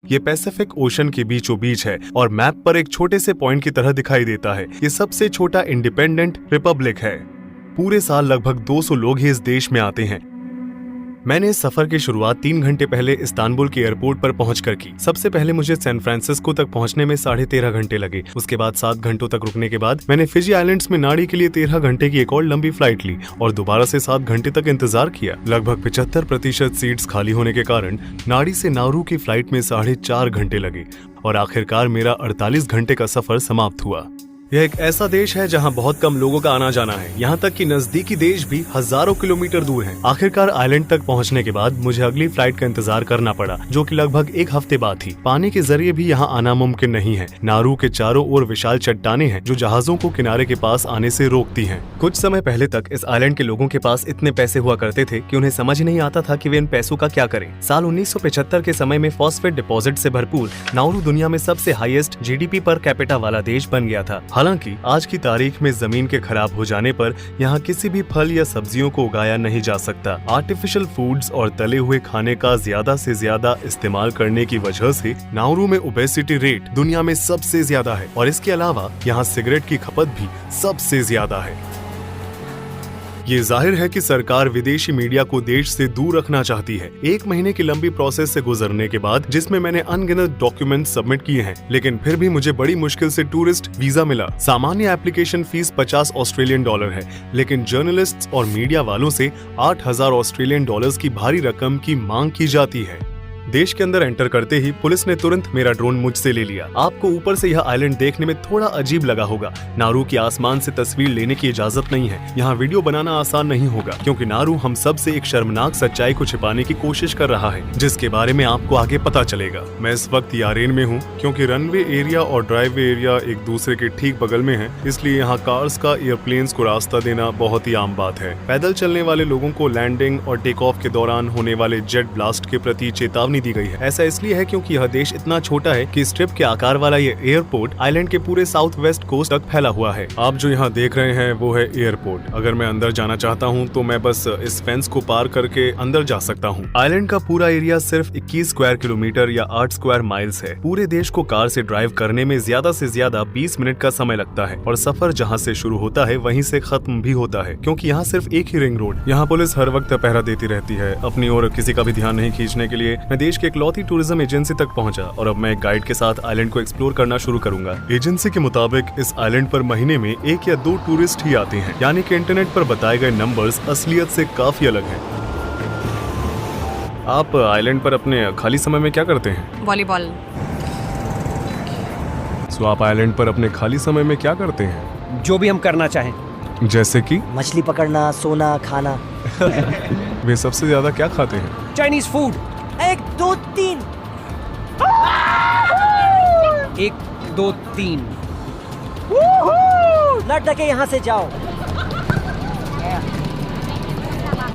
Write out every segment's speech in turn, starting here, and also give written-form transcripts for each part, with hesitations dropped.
ये Pacific ocean के बीचों बीच है और मैप पर एक छोटे से पॉइंट की तरह दिखाई देता है। ये सबसे छोटा इंडिपेंडेंट रिपब्लिक है। पूरे साल लगभग 200 लोग ही इस देश में आते हैं। मैंने इस सफर की शुरुआत 3 घंटे पहले इस्तांबुल के एयरपोर्ट पर पहुंचकर की। सबसे पहले मुझे सैन फ्रांसिस्को तक पहुंचने में 13.5 घंटे लगे। उसके बाद 7 घंटों तक रुकने के बाद मैंने फिजी आइलैंड्स में नाड़ी के लिए 13 घंटे की एक और लंबी फ्लाइट ली और दोबारा से 7 घंटे तक इंतजार किया। लगभग 75% सीट्स खाली होने के कारण नाड़ी से नाउरू की फ्लाइट में 4.5 घंटे लगे और आखिरकार मेरा 48 घंटे का सफर समाप्त हुआ। यह एक ऐसा देश है जहां बहुत कम लोगों का आना जाना है। यहाँ तक कि नजदीकी देश भी हजारों किलोमीटर दूर हैं। आखिरकार आइलैंड तक पहुंचने के बाद मुझे अगली फ्लाइट का इंतजार करना पड़ा, जो कि लगभग 1 हफ्ते बाद थी। पानी के जरिए भी यहाँ आना मुमकिन नहीं है। नारू के चारों ओर विशाल चट्टानें हैं जो जहाजों को किनारे के पास आने से रोकती हैं। कुछ समय पहले तक इस आइलैंड के लोगों के पास इतने पैसे हुआ करते थे कि उन्हें समझ नहीं आता था कि वे इन पैसों का क्या करें। साल 1975 के समय में फॉस्फेट डिपॉजिट से भरपूर नाउरू दुनिया में सबसे हाईएस्ट जीडीपी पर कैपिटा वाला देश बन गया था। हालांकि आज की तारीख में जमीन के खराब हो जाने पर यहाँ किसी भी फल या सब्जियों को उगाया नहीं जा सकता। आर्टिफिशियल फूड्स और तले हुए खाने का ज्यादा से ज्यादा इस्तेमाल करने की वजह से नाउरू में ओबेसिटी रेट दुनिया में सबसे ज्यादा है और इसके अलावा यहाँ सिगरेट की खपत भी सबसे ज्यादा है। ये जाहिर है कि सरकार विदेशी मीडिया को देश से दूर रखना चाहती है। 1 महीने की लंबी प्रोसेस से गुजरने के बाद, जिसमें मैंने अनगिनत डॉक्यूमेंट सबमिट किए हैं, लेकिन फिर भी मुझे बड़ी मुश्किल से टूरिस्ट वीजा मिला। सामान्य एप्लीकेशन फीस 50 ऑस्ट्रेलियन डॉलर है, लेकिन जर्नलिस्ट्स और मीडिया वालों से 8,000 ऑस्ट्रेलियन डॉलर्स की भारी रकम की मांग की जाती है। देश के अंदर एंटर करते ही पुलिस ने तुरंत मेरा ड्रोन मुझसे ले लिया। आपको ऊपर से यह आइलैंड देखने में थोड़ा अजीब लगा होगा। नारू की आसमान से तस्वीर लेने की इजाजत नहीं है। यहाँ वीडियो बनाना आसान नहीं होगा, क्योंकि नारू हम सब से एक शर्मनाक सच्चाई को छिपाने की कोशिश कर रहा है, जिसके बारे में आपको आगे पता चलेगा। मैं इस वक्त यारेन में हूँ, क्योंकि रनवे एरिया और ड्राइववे एरिया एक दूसरे के ठीक बगल में है, इसलिए यहाँ कार्स का एयरप्लेन्स को रास्ता देना बहुत ही आम बात है। पैदल चलने वाले लोगों को लैंडिंग और टेक ऑफ के दौरान होने वाले जेट ब्लास्ट के प्रति चेतावनी दी गई है। ऐसा इसलिए है क्योंकि यह देश इतना छोटा है कि स्ट्रिप के आकार वाला ये एयरपोर्ट आइलैंड के पूरे साउथ वेस्ट कोस्ट तक फैला हुआ है। आप जो यहाँ देख रहे हैं वो है एयरपोर्ट। अगर मैं अंदर जाना चाहता हूँ तो मैं बस इस फेंस को पार करके अंदर जा सकता हूँ। आइलैंड का पूरा एरिया सिर्फ 21 स्क्वायर किलोमीटर या 8 स्क्वायर माइल्स है। पूरे देश को कार से ड्राइव करने में ज्यादा से ज्यादा 20 मिनट का समय लगता है और सफर जहाँ से शुरू होता है वहीं से खत्म भी होता है, क्योंकि यहाँ सिर्फ एक ही रिंग रोड। यहाँ पुलिस हर वक्त पहरा देती रहती है। अपनी ओर किसी का भी ध्यान नहीं खींचने के लिए मैं देश के इकलौती टूरिज्म एजेंसी तक पहुंचा और अब मैं एक गाइड के साथ आइलैंड को एक्सप्लोर करना शुरू करूंगा। एजेंसी के मुताबिक इस आइलैंड पर महीने में 1 या 2 टूरिस्ट ही आते हैं, यानी कि इंटरनेट पर बताए गए नंबर्स असलियत से काफी अलग हैं। आप आइलैंड पर अपने खाली समय में क्या करते हैं? वॉलीबॉल। सो आप आइलैंड पर अपने खाली समय में क्या करते हैं? जो भी हम करना चाहें। जैसे कि मछली पकड़ना, सोना, खाना। वे सबसे ज्यादा क्या खाते हैं? Chinese food. 1 2 3। 1 2 3। न डके, यहाँ से जाओ।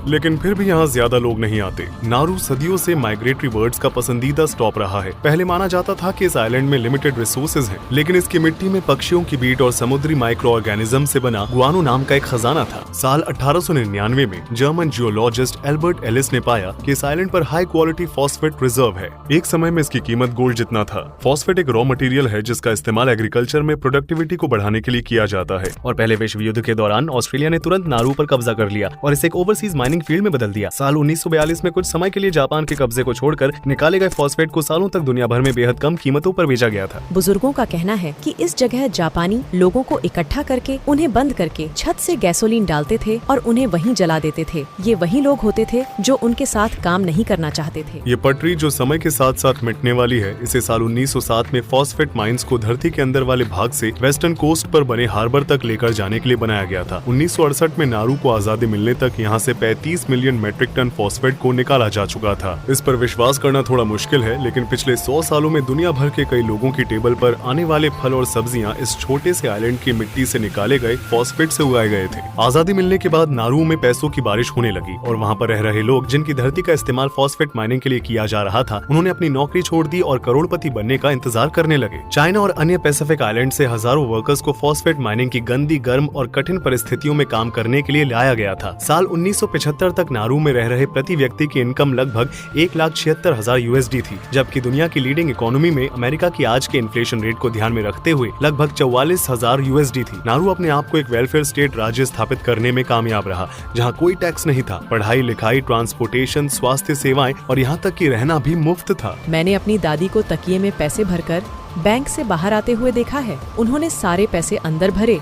लेकिन फिर भी यहाँ ज्यादा लोग नहीं आते। नारू सदियों से माइग्रेटरी बर्ड्स का पसंदीदा स्टॉप रहा है। पहले माना जाता था कि इस आइलैंड में लिमिटेड रिसोर्सेज हैं, लेकिन इसकी मिट्टी में पक्षियों की बीट और समुद्री माइक्रो ऑर्गेनिज्म से बना गुआनो नाम का एक खजाना था। साल 1899 में जर्मन जियोलॉजिस्ट एल्बर्ट एलिस ने पाया कि इस आइलैंड पर हाई क्वालिटी फॉस्फेट रिजर्व है। एक समय में इसकी कीमत गोल्ड जितना था। फॉस्फेट एक रॉ मटेरियल है जिसका इस्तेमाल एग्रीकल्चर में प्रोडक्टिविटी को बढ़ाने के लिए किया जाता है। और पहले विश्व युद्ध के दौरान ऑस्ट्रेलिया ने तुरंत नारू पर कब्जा कर लिया और इसे एक ओवरसीज माइनिंग फील्ड में बदल दिया। साल 1942 में कुछ समय के लिए जापान के कब्जे को छोड़कर निकाले गए फॉस्फेट को सालों तक दुनिया भर में बेहद कम कीमतों पर बेचा गया था। बुजुर्गों का कहना है कि इस जगह जापानी लोगों को इकट्ठा करके उन्हें बंद करके छत से गैसोलीन डालते थे और उन्हें वहीं जला देते थे। ये वही लोग होते थे जो उनके साथ काम नहीं करना चाहते थे। ये पटरी जो समय के साथ साथ मिटने वाली है, इसे साल 1907 में फॉस्फेट माइंस को धरती के अंदर वाले भाग से वेस्टर्न कोस्ट पर बने हार्बर तक लेकर जाने के लिए बनाया गया था। 1968 में नारू को आजादी मिलने तक यहाँ से 35 मिलियन मेट्रिक टन फॉस्फेट को निकाला जा चुका था। इस पर विश्वास करना थोड़ा मुश्किल है, लेकिन पिछले 100 सालों में दुनिया भर के कई लोगों की टेबल पर आने वाले फल और सब्जियां इस छोटे से आइलैंड की मिट्टी से निकाले गए फॉस्फेट से उगाए गए थे। आजादी मिलने के बाद नारू में पैसों की बारिश होने लगी और वहाँ पर रह रहे लोग जिनकी धरती का इस्तेमाल फॉस्फेट माइनिंग के लिए किया जा रहा था, उन्होंने अपनी नौकरी छोड़ दी और करोड़पति बनने का इंतजार करने लगे। चाइना और अन्य पैसिफिक आइलैंड से हजारों वर्कर्स को फॉस्फेट माइनिंग की गंदी, गर्म और कठिन परिस्थितियों में काम करने के लिए लाया गया था। साल 1975 1969 तक नारू में रह रहे प्रति व्यक्ति की इनकम लगभग 1,76,000 USD थी, जबकि दुनिया की लीडिंग इकोनॉमी में अमेरिका की आज के इन्फ्लेशन रेट को ध्यान में रखते हुए लगभग 44,000 USD थी। नारू अपने आप को एक वेलफेयर स्टेट राज्य स्थापित करने में कामयाब रहा, जहाँ कोई टैक्स नहीं था। पढ़ाई लिखाई, ट्रांसपोर्टेशन, स्वास्थ्य सेवाएं और यहाँ तक कि रहना भी मुफ्त था। मैंने अपनी दादी को तकिए में पैसे भरकर बैंक से बाहर आते हुए देखा है। उन्होंने सारे पैसे अंदर भरे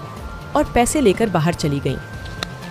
और पैसे लेकर बाहर चली गईं।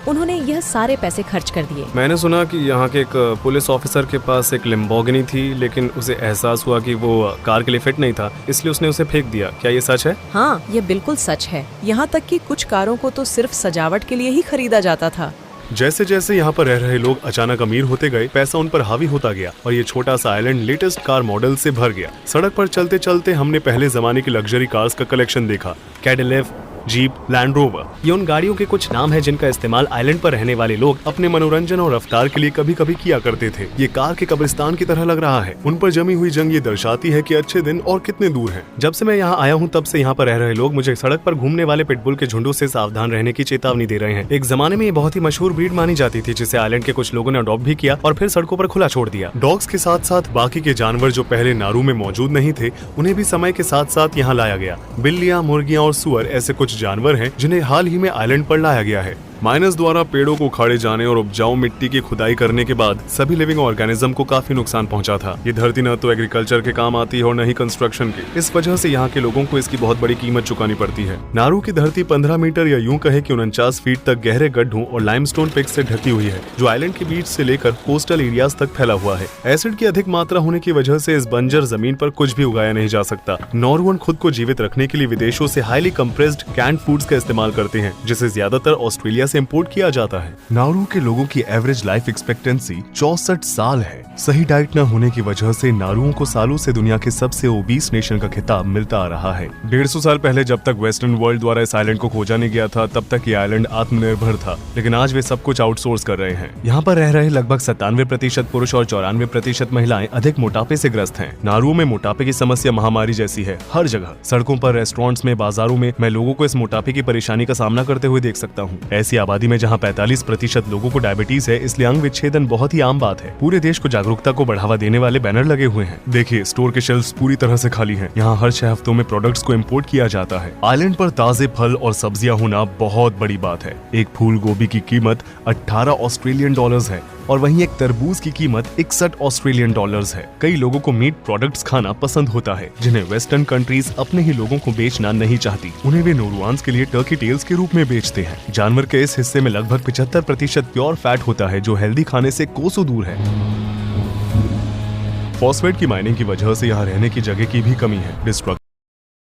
उन्होंने यह सारे पैसे खर्च कर दिए। मैंने सुना कि यहाँ के एक पुलिस ऑफिसर के पास एक लैम्बोर्गिनी थी, लेकिन उसे एहसास हुआ कि वो कार के लिए फिट नहीं था, इसलिए उसने उसे फेंक दिया। क्या ये सच है? हाँ, यह बिल्कुल सच है। यहाँ तक कि कुछ कारों को तो सिर्फ सजावट के लिए ही खरीदा जाता था। जैसे जैसे यहाँ पर रह रहे लोग अचानक अमीर होते गए, पैसा उन पर हावी होता गया और ये छोटा सा आइलैंड लेटेस्ट कार मॉडल से भर गया। सड़क पर चलते चलते हमने पहले जमाने की लग्जरी कार्स का कलेक्शन देखा। कैडिलैक, जीप, लैंड रोवर, ये उन गाड़ियों के कुछ नाम हैं जिनका इस्तेमाल आइलैंड पर रहने वाले लोग अपने मनोरंजन और रफ्तार के लिए कभी कभी किया करते थे। ये कार के कब्रिस्तान की तरह लग रहा है। उन पर जमी हुई जंग ये दर्शाती है कि अच्छे दिन और कितने दूर हैं। जब से मैं यहाँ आया हूँ तब से यहाँ पर रह रहे लोग मुझे सड़क पर घूमने वाले पिटबुल के झुंडों से सावधान रहने की चेतावनी दे रहे हैं। एक जमाने में ये बहुत ही मशहूर ब्रीड मानी जाती थी, जिसे आइलैंड के कुछ लोगों ने अडॉप्ट भी किया और फिर सड़कों पर खुला छोड़ दिया। डॉग्स के साथ साथ बाकी के जानवर जो पहले नारू में मौजूद नहीं थे, उन्हें भी समय के साथ साथ यहाँ लाया गया। बिल्लियाँ, मुर्गियाँ और सुअर ऐसे कुछ जानवर हैं जिन्हें हाल ही में आइलैंड पर लाया गया है। माइनस द्वारा पेड़ों को उखाड़े जाने और उपजाऊ मिट्टी की खुदाई करने के बाद सभी लिविंग ऑर्गेनिज्म को काफी नुकसान पहुंचा था। ये धरती न तो एग्रीकल्चर के काम आती है और न ही कंस्ट्रक्शन के। इस वजह से यहाँ के लोगों को इसकी बहुत बड़ी कीमत चुकानी पड़ती है। नारू की धरती 15 मीटर या यूं कहे कि 49 फीट तक गहरे गड्ढों और लाइमस्टोन पिक्स से ढकी हुई है, जो आइलैंड के बीच से लेकर कोस्टल एरियाज तक फैला हुआ है। एसिड की अधिक मात्रा होने की वजह से इस बंजर जमीन पर कुछ भी उगाया नहीं जा सकता। नॉर्वन खुद को जीवित रखने के लिए विदेशों से हाईली कंप्रेस्ड कैंड फूड्स का इस्तेमाल करते हैं, जिसे ज्यादातर ऑस्ट्रेलिया से इम्पोर्ट किया जाता है। नारू के लोगों की एवरेज लाइफ एक्सपेक्टेंसी 64 साल है। सही डाइट न होने की वजह से नारुओं को सालों से दुनिया के सबसे ओबीस नेशन का खिताब मिलता आ रहा है। 150 साल पहले जब तक वेस्टर्न वर्ल्ड द्वारा इस आइलैंड को खोजा नहीं गया था, तब तक ये आइलैंड आत्मनिर्भर था, लेकिन आज वे सब कुछ आउटसोर्स कर रहे हैं। यहाँ पर रह रहे लगभग 97% पुरुष और 94% महिलाएं अधिक मोटापे से ग्रस्त हैं। नारुओं में मोटापे की समस्या महामारी जैसी है। हर जगह, सड़कों पर, रेस्टोरेंट्स में, बाजारों में मैं लोगों को इस मोटापे की परेशानी का सामना करते हुए देख सकता हूँ। ऐसी आबादी में जहाँ 45% लोगों को डायबिटीज है, इसलिए अंग विच्छेदन बहुत ही आम बात है। पूरे देश को जागरूकता को बढ़ावा देने वाले बैनर लगे हुए हैं। देखिए, स्टोर के शेल्फ्स पूरी तरह से खाली हैं। यहाँ हर 6 हफ्तों में प्रोडक्ट्स को इम्पोर्ट किया जाता है। आइलैंड पर ताजे फल और सब्जियां होना बहुत बड़ी बात है। एक फूल गोभी की कीमत 18 ऑस्ट्रेलियन डॉलर्स है और वहीं एक तरबूज की कीमत 61 ऑस्ट्रेलियन डॉलर्स है। कई लोगों को मीट प्रोडक्ट्स खाना पसंद होता है, जिन्हें वेस्टर्न कंट्रीज अपने ही लोगों को बेचना नहीं चाहती। उन्हें वे नोरुआन्स के लिए टर्की टेल्स के रूप में बेचते हैं। जानवर के इस हिस्से में लगभग 75% प्योर फैट होता है, जो हेल्दी खाने से कोसों दूर है। फॉस्फेट की माइनिंग की वजह से यहाँ रहने की जगह की भी कमी है।